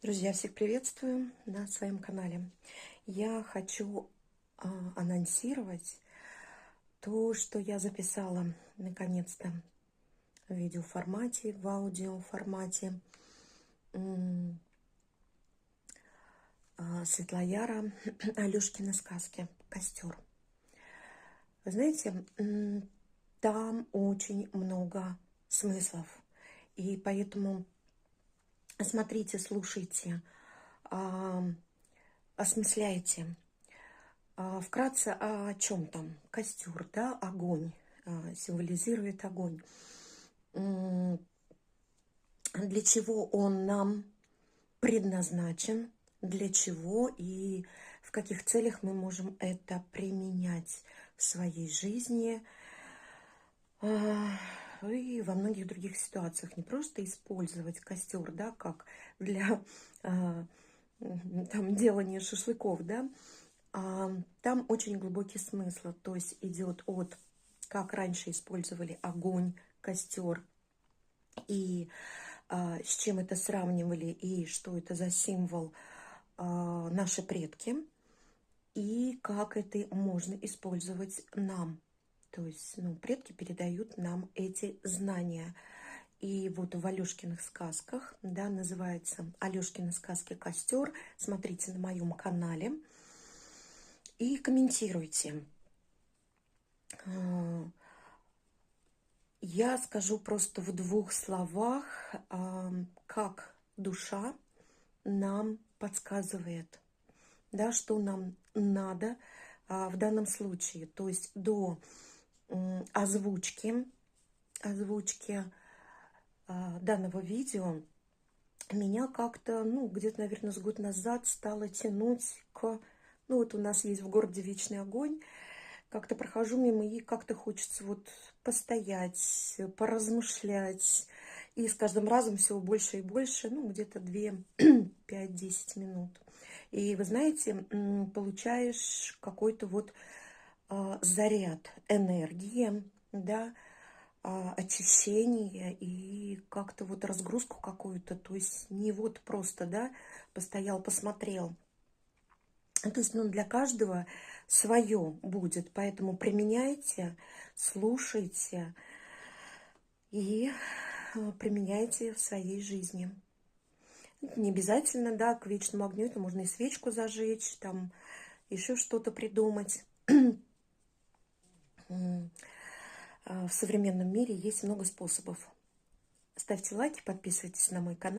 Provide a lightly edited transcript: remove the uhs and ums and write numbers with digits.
Друзья, всех приветствую на своем канале. Я хочу анонсировать то, что я записала наконец-то в видеоформате, в аудиоформате. Светлояра Алешкины сказки «Костер». Вы знаете, там очень много смыслов. И поэтому смотрите, слушайте, осмысляйте. Вкратце, о чем там? Костер, да, огонь, символизирует огонь. Для чего он нам предназначен, для чего и в каких целях мы можем это применять в своей жизни и во многих других ситуациях. Не просто использовать костер, да, как для там делания шашлыков, да, там очень глубокий смысл, то есть идет от, как раньше использовали огонь, костер, и с чем это сравнивали, и что это за символ наши предки, и как это можно использовать нам. То есть, предки передают нам эти знания. И вот в Алешкиных сказках, да, называется Алешкины сказки «Костер». Смотрите на моем канале и комментируйте. Я скажу просто в двух словах, как душа нам подсказывает, да, что нам надо в данном случае. То есть до озвучки данного видео меня как-то, где-то, наверное, с год назад стало тянуть к... вот у нас есть в городе вечный огонь. Как-то прохожу мимо, и как-то хочется вот постоять, поразмышлять. И с каждым разом все больше и больше, где-то 2, 5, 10 минут. И вы знаете, получаешь какой-то вот заряд энергии, да, очищение и как-то вот разгрузку какую-то. То есть не вот просто, да, постоял, посмотрел. То есть, для каждого свое будет, поэтому применяйте, слушайте и применяйте в своей жизни. Не обязательно, да, к вечному огню, это можно и свечку зажечь, там еще что-то придумать. В современном мире есть много способов. Ставьте лайки, подписывайтесь на мой канал.